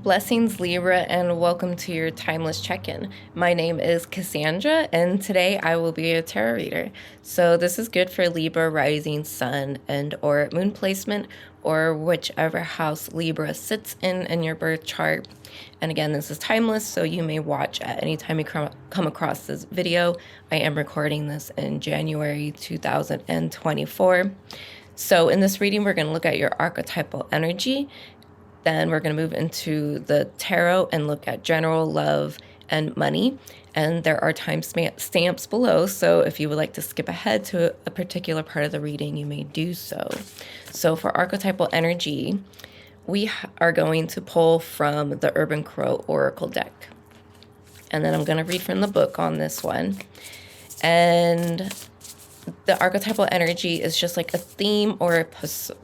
Blessings, Libra, and welcome to your timeless check-in. My name is Cassandra, and today I will be a tarot reader. So this is good for Libra, rising sun, and or moon placement, or whichever house Libra sits in your birth chart. And again, this is timeless, so you may watch at any time you come across this video. I am recording this in January 2024. So in this reading, we're going to look at your archetypal energy. Then we're going to move into the tarot and look at general love and money. And there are time stamps below, so if you would like to skip ahead to a particular part of the reading, you may do so. So for archetypal energy, we are going to pull from the Urban Crow Oracle deck. And then I'm going to read from the book on this one. And the archetypal energy is just like a theme or a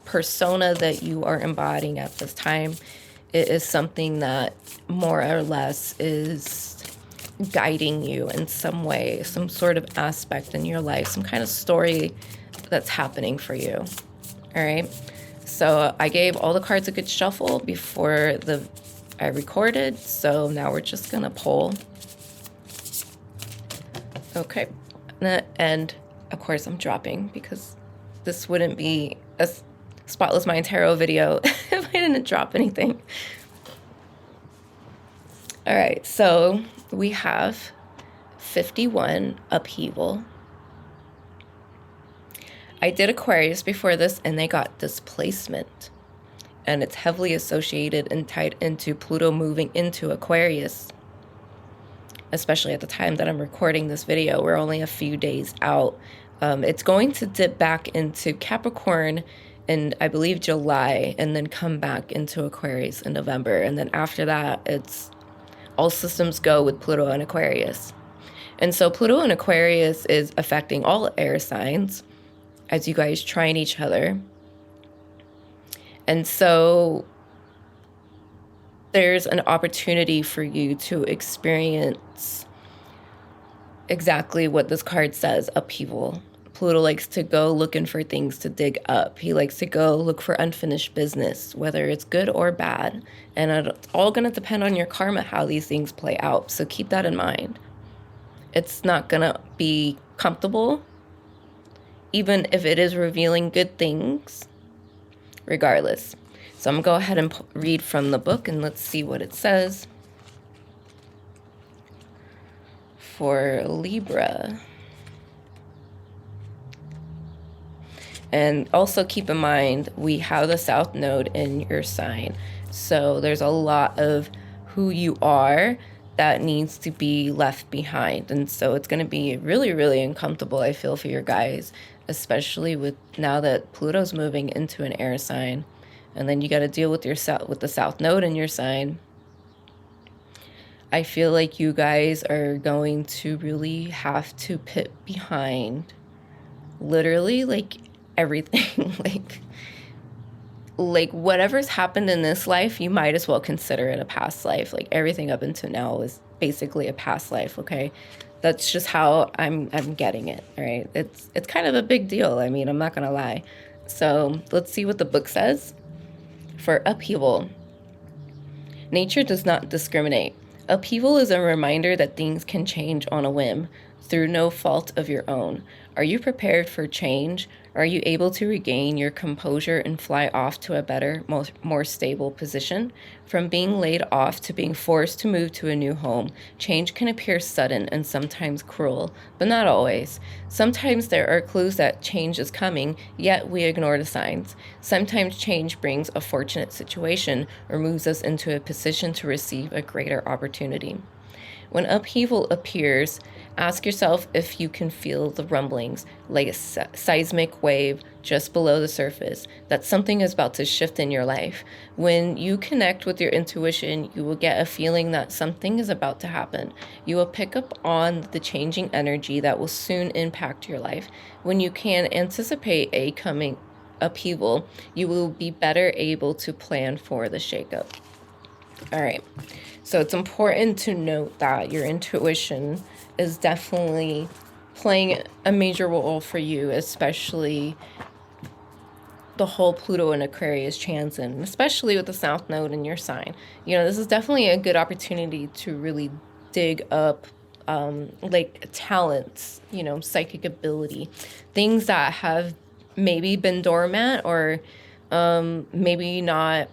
persona that you are embodying at this time. It is something that more or less is guiding you in some way, some sort of aspect in your life, some kind of story that's happening for you. All right. So I gave all the cards a good shuffle before I recorded. So now we're just going to pull. Okay. And of course, I'm dropping because this wouldn't be a Spotless Mind Tarot video if I didn't drop anything. All right, so we have 51, upheaval. I did Aquarius before this, and they got displacement. And it's heavily associated and tied into Pluto moving into Aquarius. Especially at the time that I'm recording this video, we're only a few days out. It's going to dip back into Capricorn in, I believe, July, and then come back into Aquarius in November. And then after that, it's all systems go with Pluto and Aquarius. And so Pluto and Aquarius is affecting all air signs as you guys trine each other. And so there's an opportunity for you to experience exactly what this card says, upheaval. Pluto likes to go looking for things to dig up. He likes to go look for unfinished business, whether it's good or bad. And it's all going to depend on your karma, how these things play out. So keep that in mind. It's not going to be comfortable, even if it is revealing good things, regardless. So I'm going to go ahead and read from the book, and let's see what it says for Libra. And also keep in mind, we have the South Node in your sign. So there's a lot of who you are that needs to be left behind. And so it's going to be really, really uncomfortable, I feel, for your guys, especially with now that Pluto's moving into an air sign. And then you got to deal with the South Node in your sign. I feel like you guys are going to really have to put behind literally like everything. like whatever's happened in this life, you might as well consider it a past life. Like everything up until now is basically a past life, okay? That's just how I'm getting it, all right? It's kind of a big deal. I mean, I'm not going to lie. So let's see what the book says. For upheaval, nature does not discriminate. Upheaval is a reminder that things can change on a whim, through no fault of your own. Are you prepared for change? Are you able to regain your composure and fly off to a better, more stable position? From being laid off to being forced to move to a new home, change can appear sudden and sometimes cruel, but not always. Sometimes there are clues that change is coming, yet we ignore the signs. Sometimes change brings a fortunate situation or moves us into a position to receive a greater opportunity. When upheaval appears, ask yourself if you can feel the rumblings, like a seismic wave just below the surface, that something is about to shift in your life. When you connect with your intuition, you will get a feeling that something is about to happen. You will pick up on the changing energy that will soon impact your life. When you can anticipate a coming upheaval, you will be better able to plan for the shakeup. All right. So it's important to note that your intuition is definitely playing a major role for you, especially the whole Pluto and Aquarius transit, especially with the South Node in your sign. You know, this is definitely a good opportunity to really dig up like talents, you know, psychic ability, things that have maybe been dormant or maybe not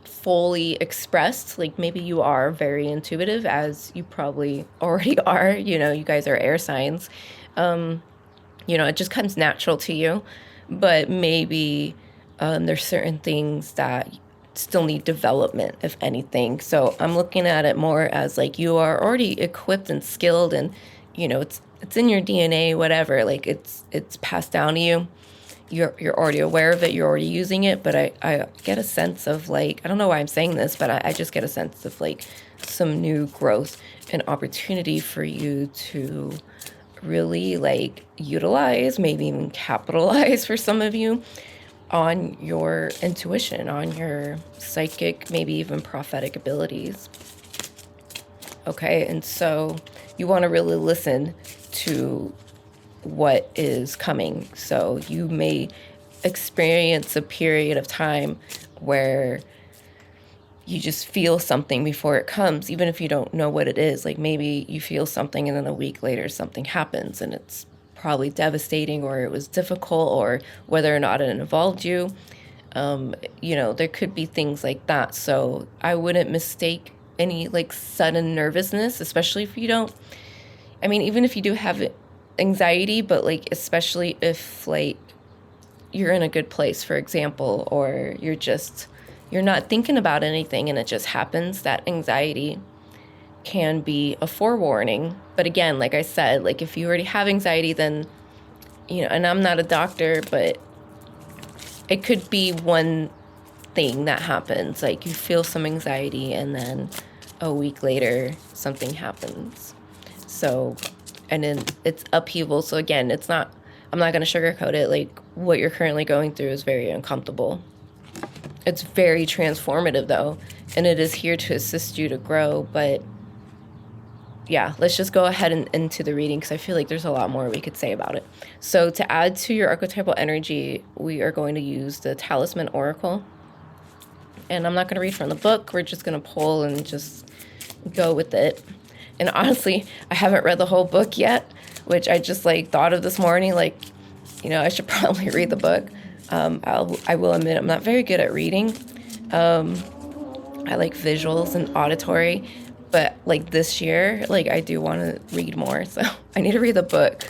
fully expressed. Like maybe you are very intuitive, as you probably already are. You know, you guys are air signs. You know, it just comes natural to you. But maybe there's certain things that still need development, if anything. So I'm looking at it more as like you are already equipped and skilled, and you know it's in your DNA, whatever. Like it's passed down to you. You're already aware of it. You're already using it. But I get a sense of like, I don't know why I'm saying this, but I just get a sense of like some new growth and opportunity for you to really like utilize, maybe even capitalize for some of you on your intuition, on your psychic, maybe even prophetic abilities. Okay, and so you want to really listen to what is coming. So you may experience a period of time where you just feel something before it comes, even if you don't know what it is. Like maybe you feel something and then a week later something happens and it's probably devastating, or it was difficult, or whether or not it involved you. You know, there could be things like that. So I wouldn't mistake any like sudden nervousness, especially if you don't, I mean, even if you do have anxiety, but like, especially if like you're in a good place, for example, or you're not thinking about anything and it just happens, that anxiety can be a forewarning. But again, like I said, like if you already have anxiety, then, you know, and I'm not a doctor, but it could be one thing that happens. Like you feel some anxiety and then a week later something happens. So, and then it's upheaval. So again, I'm not going to sugarcoat it. Like what you're currently going through is very uncomfortable. It's very transformative though, and it is here to assist you to grow. But yeah, let's just go ahead and into the reading, because I feel like there's a lot more we could say about it. So to add to your archetypal energy, we are going to use the Talisman Oracle. And I'm not going to read from the book. We're just going to pull and just go with it. And honestly, I haven't read the whole book yet, which I just like thought of this morning. Like, you know, I should probably read the book. I will admit I'm not very good at reading. I like visuals and auditory, but like this year, like I do want to read more, so I need to read the book.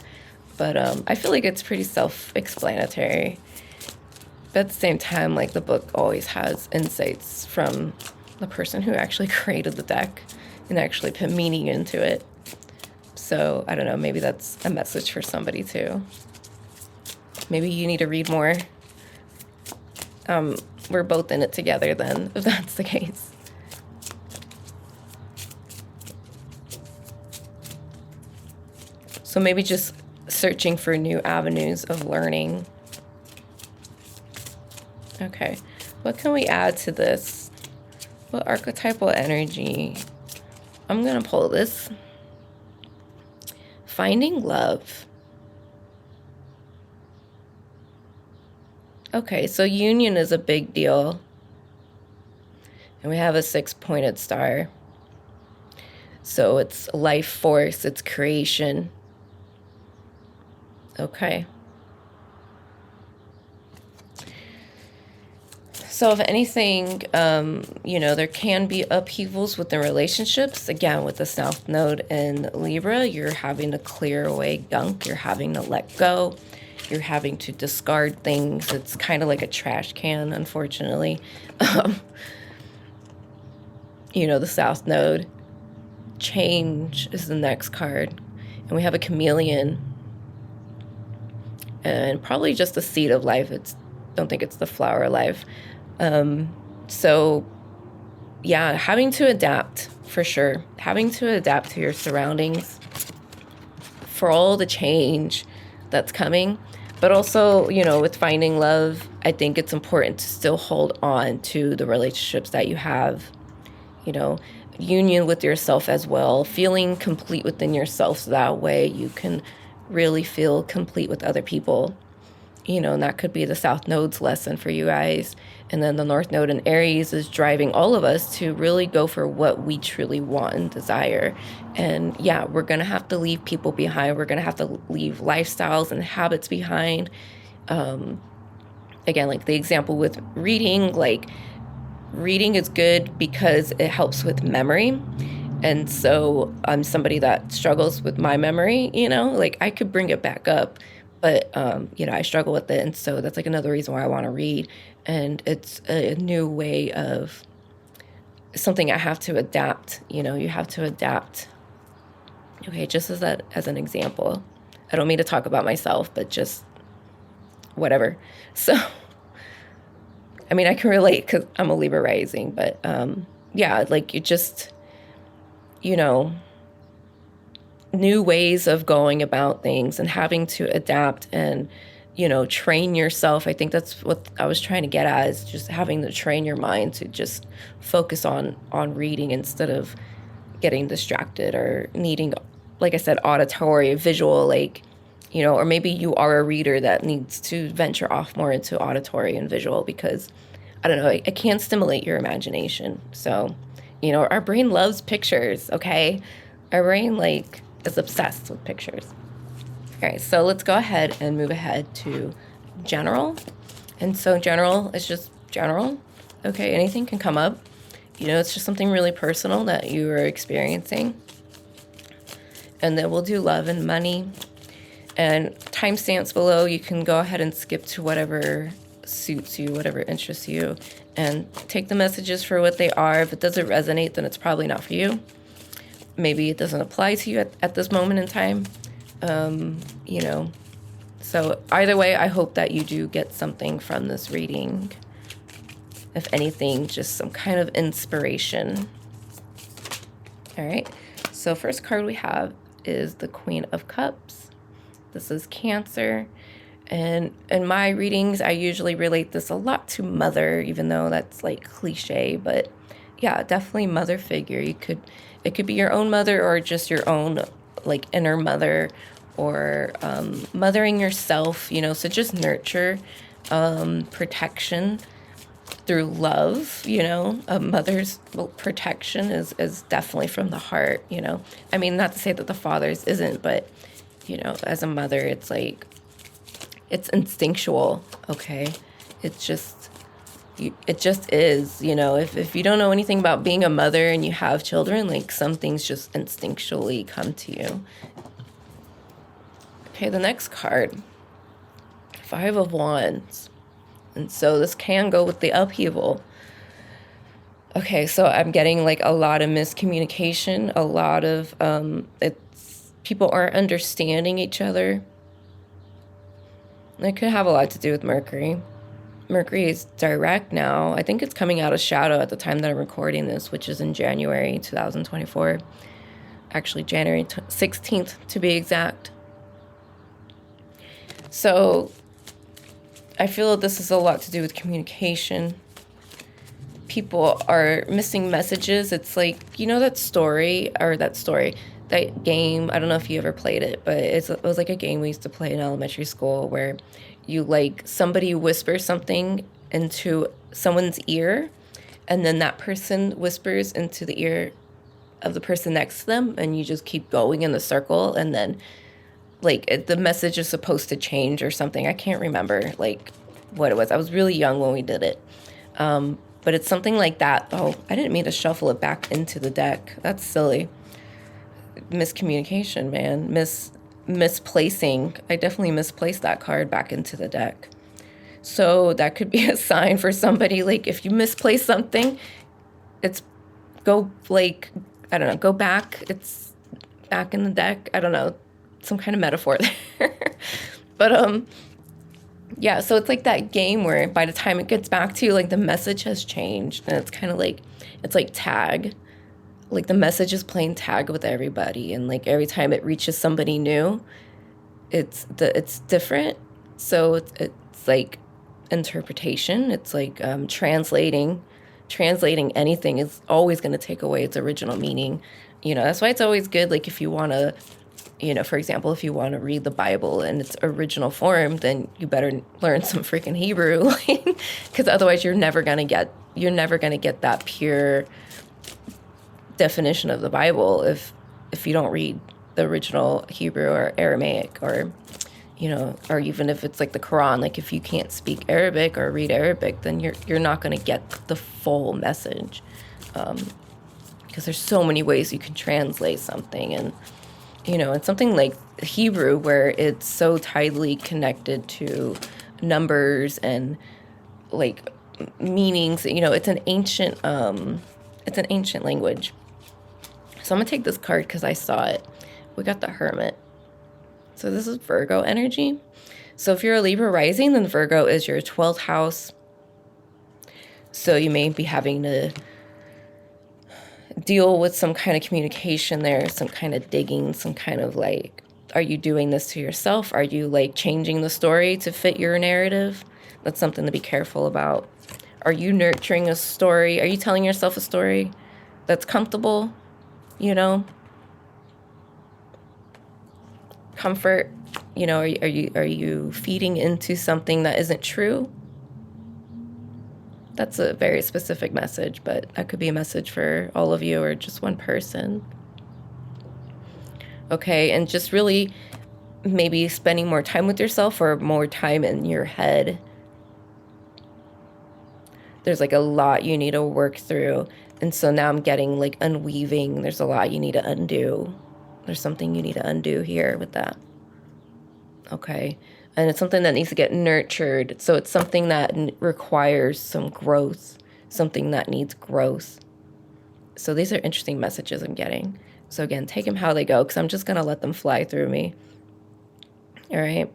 But I feel like it's pretty self-explanatory. But at the same time, like the book always has insights from the person who actually created the deck and actually put meaning into it. So I don't know, maybe that's a message for somebody too. Maybe you need to read more. We're both in it together then, if that's the case. So maybe just searching for new avenues of learning. Okay, what can we add to this? What archetypal energy? I'm gonna pull this. Finding love. Okay, so union is a big deal. And we have a 6-pointed star. So it's life force, it's creation. Okay. So if anything, you know, there can be upheavals within relationships. Again, with the South Node in Libra, you're having to clear away gunk. You're having to let go. You're having to discard things. It's kind of like a trash can, unfortunately. You know, the South Node. Change is the next card. And we have a chameleon. And probably just the seed of life. Don't think it's the flower of life. So, yeah, having to adapt, for sure. Having to adapt to your surroundings for all the change that's coming. But also, you know, with finding love, I think it's important to still hold on to the relationships that you have. You know, union with yourself as well, feeling complete within yourself, so that way you can really feel complete with other people. And that could be the South Node's lesson for you guys. And then the North Node in Aries is driving all of us to really go for what we truly want and desire. And yeah, we're going to have to leave people behind. We're going to have to leave lifestyles and habits behind. Again, like the example with reading, like reading is good because it helps with memory. And so I'm somebody that struggles with my memory, like I could bring it back up, but, I struggle with it. And so that's like another reason why I want to read. And it's a new way of something I have to adapt. You have to adapt. Okay, just as an example. I don't mean to talk about myself, but just whatever. So, I mean, I can relate because I'm a Libra rising, but yeah, like you just, new ways of going about things and having to adapt and, train yourself. I think that's what I was trying to get at, is just having to train your mind to just focus on reading instead of getting distracted or needing, like I said, auditory, visual, like, or maybe you are a reader that needs to venture off more into auditory and visual because, I don't know, it can stimulate your imagination. So, our brain loves pictures, okay? Our brain, like, is obsessed with pictures. All right, so let's go ahead and move ahead to general. And so general is just general. Okay, anything can come up. It's just something really personal that you are experiencing. And then we'll do love and money. And timestamps below, you can go ahead and skip to whatever suits you, whatever interests you, and take the messages for what they are. If it doesn't resonate, then it's probably not for you. Maybe it doesn't apply to you at this moment in time. So either way, I hope that you do get something from this reading. If anything, just some kind of inspiration. All right. So first card we have is the Queen of Cups. This is Cancer. And in my readings, I usually relate this a lot to mother, even though that's like cliche, but yeah, definitely mother figure. It could be your own mother or just your own like inner mother, or mothering yourself, so just nurture, protection through love, a mother's protection is definitely from the heart, I mean, not to say that the father's isn't, but, as a mother, it's like, it's instinctual, okay? It just is, if you don't know anything about being a mother and you have children, like some things just instinctually come to you. Okay, the next card, 5 of Wands. And so this can go with the upheaval. Okay, so I'm getting like a lot of miscommunication, a lot of, people aren't understanding each other. It could have a lot to do with Mercury. Mercury is direct now. I think it's coming out of shadow at the time that I'm recording this, which is in January 2024. Actually, January 16th to be exact. So I feel this is a lot to do with communication. People are missing messages. It's like, that game. I don't know if you ever played it, but it was like a game we used to play in elementary school where you like somebody whispers something into someone's ear, and then that person whispers into the ear of the person next to them, and you just keep going in the circle, and then like the message is supposed to change or something. I can't remember like what it was. I was really young when we did it. But it's something like that. Oh, I didn't mean to shuffle it back into the deck. That's silly. Miscommunication, man. Misplacing. I definitely misplaced that card back into the deck. So that could be a sign for somebody. Like if you misplace something, go back. It's back in the deck. I don't know. Some kind of metaphor there. But yeah, so it's like that game where by the time it gets back to you, like the message has changed, and it's kind of like, it's like tag. Like the message is playing tag with everybody, and like every time it reaches somebody new, it's different. So it's like interpretation. It's like translating anything is always going to take away its original meaning. That's why it's always good, like if you want to For example, if you want to read the Bible in its original form, then you better learn some freaking Hebrew, because otherwise you're never gonna get that pure definition of the Bible if you don't read the original Hebrew or Aramaic, or or even if it's like the Quran. Like, if you can't speak Arabic or read Arabic, then you're not gonna get the full message, because there's so many ways you can translate something. And it's something like Hebrew, where it's so tightly connected to numbers and like meanings. It's an ancient language. So I'm gonna take this card because I saw it. We got the Hermit. So this is Virgo energy. So if you're a Libra rising, then Virgo is your 12th house. So you may be having to deal with some kind of communication there, some kind of digging, some kind of like, are you doing this to yourself? Are you like changing the story to fit your narrative? That's something to be careful about. Are you nurturing a story? Are you telling yourself a story that's comfortable? Comfort. Are you feeding into something that isn't true? That's a very specific message, but that could be a message for all of you or just one person. Okay, and just really maybe spending more time with yourself or more time in your head. There's like a lot you need to work through. And so now I'm getting like unweaving. There's a lot you need to undo. There's something you need to undo here with that. Okay. And it's something that needs to get nurtured. So it's something that requires some growth, something that needs growth. So these are interesting messages I'm getting. So again, take them how they go, because I'm just going to let them fly through me. All right.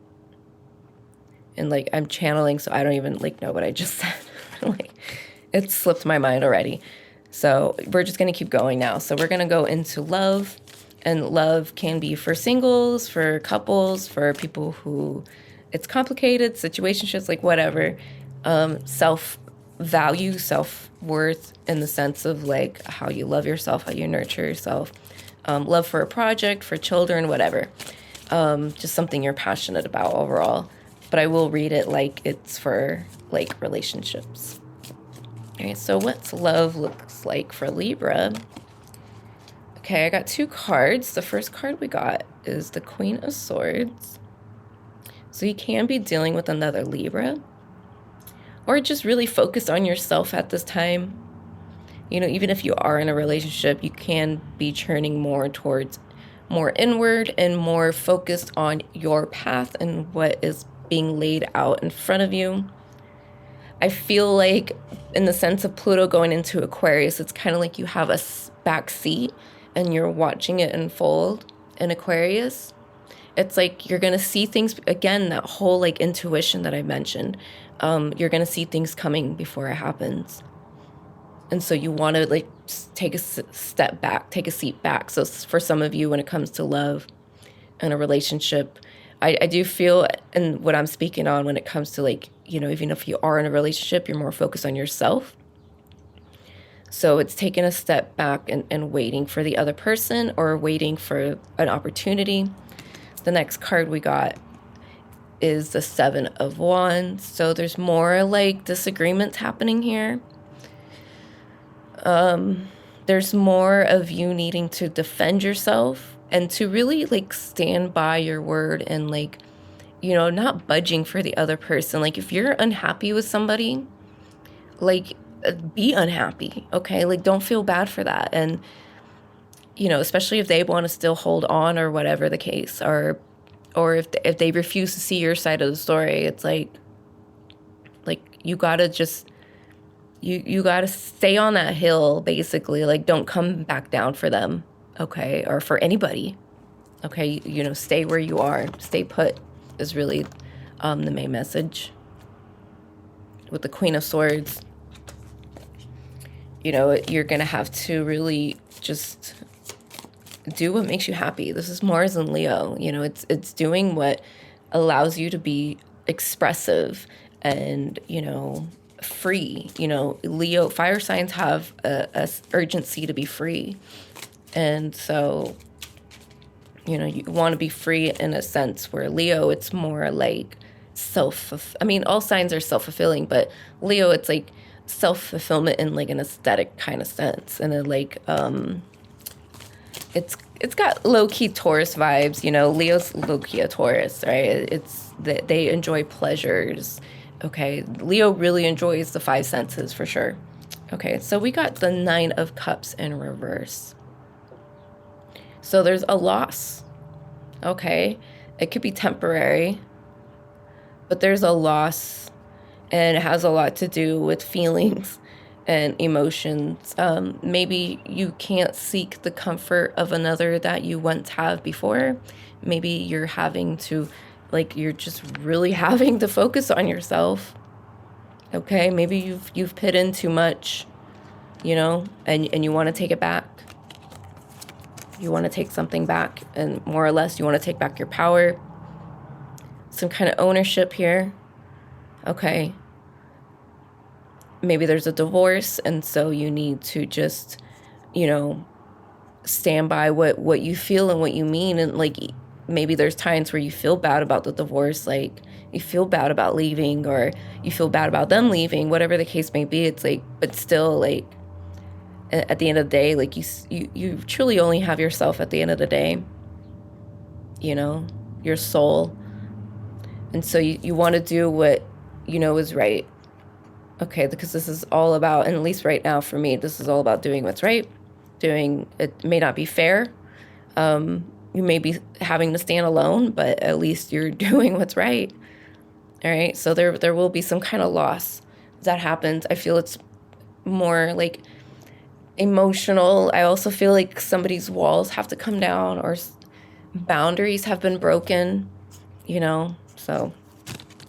And like, I'm channeling, so I don't even like know what I just said. Like, it slipped my mind already. So we're just going to keep going now. So we're going to go into love. And love can be for singles, for couples, for people who it's complicated, situationships, like whatever. Self-value, self-worth, in the sense of like how you love yourself, how you nurture yourself. Love for a project, for children, whatever. Just something you're passionate about overall. But I will read it like it's for like relationships. All right, so what's love looks like for Libra? Okay, I got two cards. The first card we got is the Queen of Swords. So you can be dealing with another Libra, or just really focus on yourself at this time. Even if you are in a relationship, you can be churning more towards more inward and more focused on your path and what is being laid out in front of you. I feel like in the sense of Pluto going into Aquarius, it's kind of like you have a back seat and you're watching it unfold in Aquarius. It's like you're going to see things, again, that whole like intuition that I mentioned. You're going to see things coming before it happens. And so you want to like take a step back, take a seat back. So for some of you, when it comes to love and a relationship, I do feel, and what I'm speaking on when it comes to like, even if you are in a relationship, you're more focused on yourself. So it's taking a step back and waiting for the other person or waiting for an opportunity. The next card we got is the Seven of Wands. So there's more like disagreements happening here. There's more of you needing to defend yourself and to really like stand by your word and like, not budging for the other person. Like if you're unhappy with somebody, like be unhappy. Okay. Like don't feel bad for that. And, especially if they want to still hold on or whatever the case, or if they refuse to see your side of the story, it's like you gotta just, you gotta stay on that hill, basically. Like don't come back down for them. Okay. Or for anybody. Okay. Stay where you are, stay put is really, the main message with the Queen of Swords. You're going to have to really just do what makes you happy. This is Mars and Leo. It's doing what allows you to be expressive and, free. Leo, fire signs have a urgency to be free. And so, You know, you want to be free in a sense, where Leo, it's more like all signs are self-fulfilling, but Leo, it's like self-fulfillment in like an aesthetic kind of sense. And it's got low-key Taurus vibes, you know. Leo's low-key a Taurus, right? It's that they enjoy pleasures. Okay, Leo really enjoys the five senses for sure. Okay, so we got the Nine of Cups in reverse. So there's a loss. Okay, it could be temporary, but there's a loss, and it has a lot to do with feelings and emotions. Maybe you can't seek the comfort of another that you once have before. Maybe you're having to, like, you're just really having to focus on yourself. Okay, maybe you've put in too much, you know, and you want to take it back. You want to take something back, and more or less you want to take back your power. Some kind of ownership here. Okay. Maybe there's a divorce, and so you need to just, you know, stand by what you feel and what you mean. And like, maybe there's times where you feel bad about the divorce, like you feel bad about leaving, or you feel bad about them leaving, whatever the case may be. It's like, but still, like, at the end of the day, like, you truly only have yourself at the end of the day, you know, your soul. And so you want to do what you know is right. Okay, because this is all about, and at least right now for me, this is all about doing what's right. It may not be fair. You may be having to stand alone, but at least you're doing what's right. All right, so there will be some kind of loss that happens. I feel it's more like emotional. I also feel like somebody's walls have to come down, or boundaries have been broken, you know. So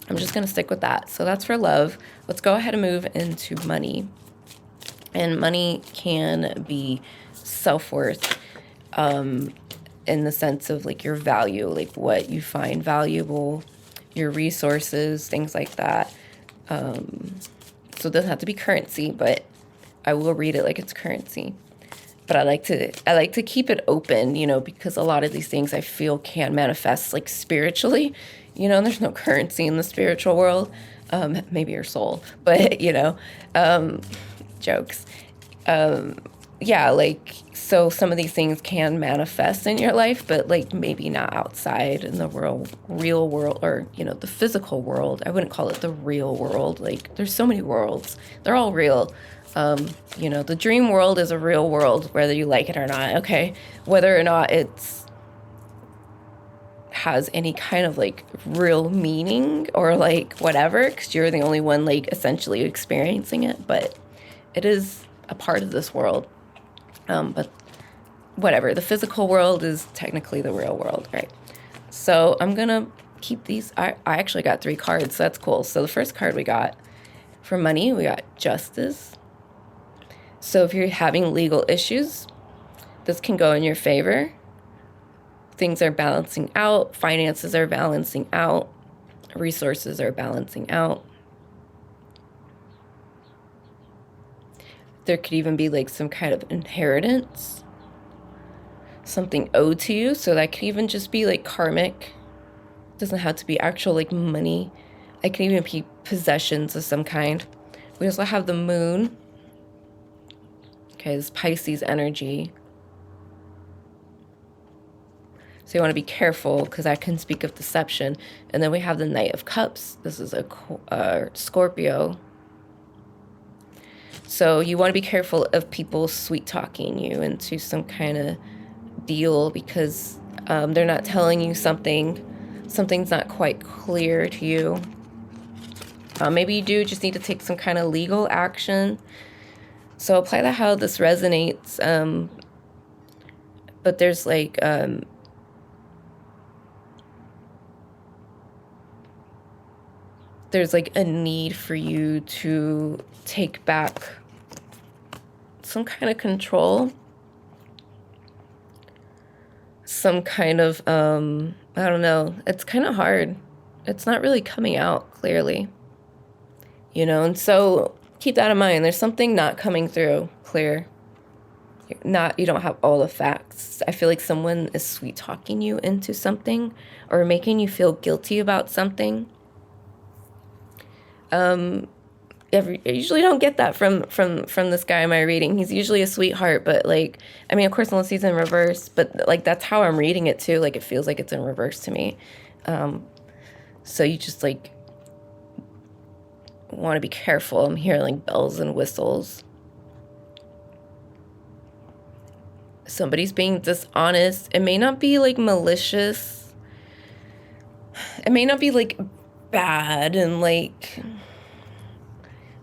I'm just going to stick with that. So that's for love. Let's go ahead and move into money. And money can be self-worth, in the sense of like your value, like what you find valuable, your resources, things like that. So it doesn't have to be currency, but I will read it like it's currency. But I like to keep it open, you know, because a lot of these things I feel can manifest like spiritually. You know, there's no currency in the spiritual world. Maybe your soul, but you know, jokes. Yeah, like, so some of these things can manifest in your life, but like maybe not outside in the real world, or, you know, the physical world. I wouldn't call it the real world. Like, there's so many worlds. They're all real. You know, the dream world is a real world, whether you like it or not. Okay, whether or not it's has any kind of like real meaning or like whatever, because you're the only one like essentially experiencing it, but it is a part of this world. But whatever, the physical world is technically the real world, right? So I'm gonna keep these. I actually got 3 cards, so that's cool. So the first card we got for money, we got Justice. So if you're having legal issues, this can go in your favor. Things are balancing out. Finances are balancing out. Resources are balancing out. There could even be like some kind of inheritance, something owed to you. So that could even just be like karmic. It doesn't have to be actual like money. It can even be possessions of some kind. We also have the moon. Okay, this Pisces energy. So you want to be careful, because that can speak of deception. And then we have the Knight of Cups. This is a Scorpio. So you want to be careful of people sweet-talking you into some kind of deal, because they're not telling you something's not quite clear to you. Maybe you do just need to take some kind of legal action. So apply that how this resonates. But there's like... there's like a need for you to take back some kind of control, some kind of, I don't know, it's kind of hard. It's not really coming out clearly, you know, and so keep that in mind. There's something not coming through clear, You don't have all the facts. I feel like someone is sweet talking you into something or making you feel guilty about something. I usually don't get that from this guy in my reading. He's usually a sweetheart, but like, I mean, of course, unless he's in reverse, but like, that's how I'm reading it too. Like, it feels like it's in reverse to me. So you just like want to be careful. I'm hearing like bells and whistles. Somebody's being dishonest. It may not be like malicious. It may not be like bad and like,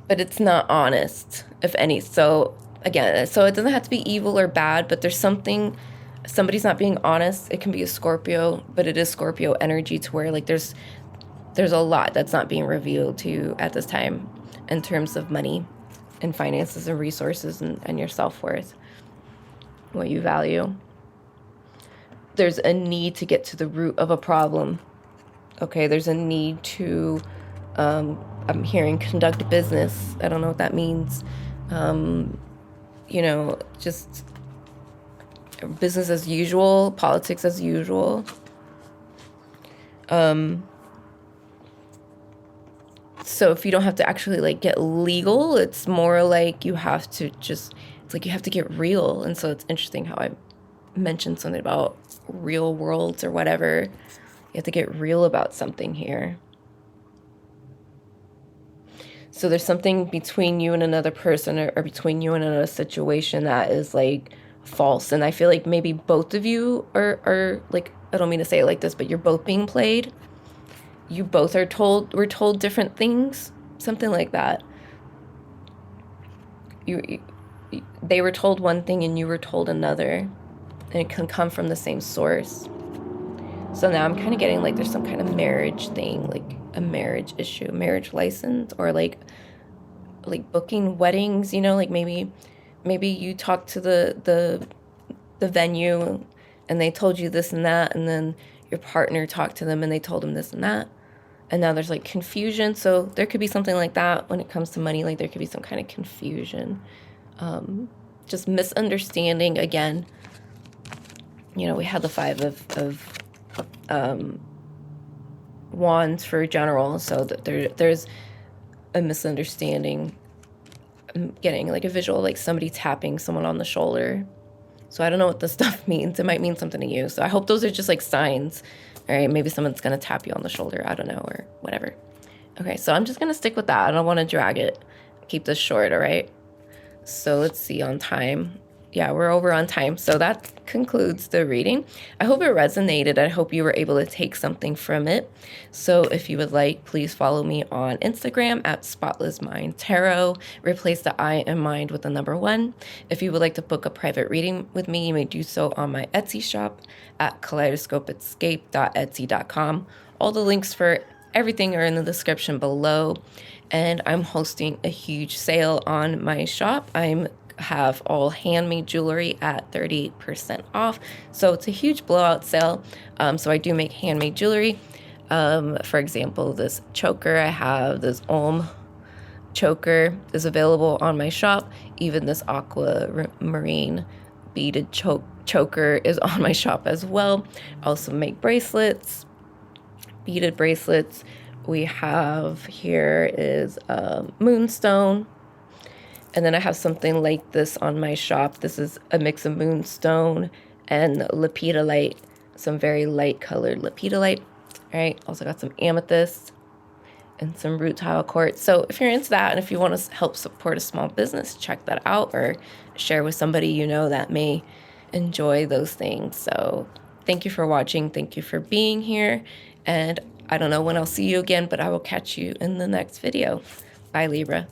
but it's not honest, if any. So again, so it doesn't have to be evil or bad, but there's somebody's not being honest. It can be a Scorpio, but it is Scorpio energy to where like there's a lot that's not being revealed to you at this time in terms of money and finances and resources and your self-worth, what you value. There's a need to get to the root of a problem. Okay, there's a need to, I'm hearing conduct business. I don't know what that means. You know, just business as usual, politics as usual. So if you don't have to actually like get legal, it's more like you have to just, it's like you have to get real. And so it's interesting how I mentioned something about real worlds or whatever. You have to get real about something here. So there's something between you and another person or between you and another situation that is like false. And I feel like maybe both of you are like, I don't mean to say it like this, but you're both being played. You both we're told different things, something like that. They were told one thing and you were told another, and it can come from the same source. So now I'm kind of getting like there's some kind of marriage thing, like a marriage issue, marriage license, or like booking weddings, you know, like maybe you talked to the venue and they told you this and that, and then your partner talked to them and they told them this and that. And now there's like confusion. So there could be something like that when it comes to money. Like there could be some kind of confusion, just misunderstanding. Again, you know, we had the 5 of wands for general. So that there's a misunderstanding. I'm getting like a visual, like somebody tapping someone on the shoulder. So I don't know what this stuff means. It might mean something to you. So I hope those are just like signs. All right, maybe someone's going to tap you on the shoulder. I don't know, or whatever. Okay, so I'm just going to stick with that. I don't want to drag it. Keep this short, all right? So let's see on time. Yeah, we're over on time. So that concludes the reading. I hope it resonated. I hope you were able to take something from it. So if you would like, please follow me on Instagram at Spotless Mind Tarot. Replace the I in mind with the number 1. If you would like to book a private reading with me, you may do so on my Etsy shop at kaleidoscopeescape.etsy.com. All the links for everything are in the description below. And I'm hosting a huge sale on my shop. Have all handmade jewelry at 30% off. So it's a huge blowout sale. So I do make handmade jewelry. For example, this choker, I have this choker is available on my shop. Even this aquamarine beaded choker is on my shop as well. I also make bracelets, beaded bracelets. We have here is moonstone. And then I have something like this on my shop. This is a mix of moonstone and lepidolite, some very light colored lepidolite. All right, also got some amethyst and some root tile quartz. So if you're into that and if you want to help support a small business, check that out or share with somebody you know that may enjoy those things. So thank you for watching. Thank you for being here. And I don't know when I'll see you again, but I will catch you in the next video. Bye, Libra.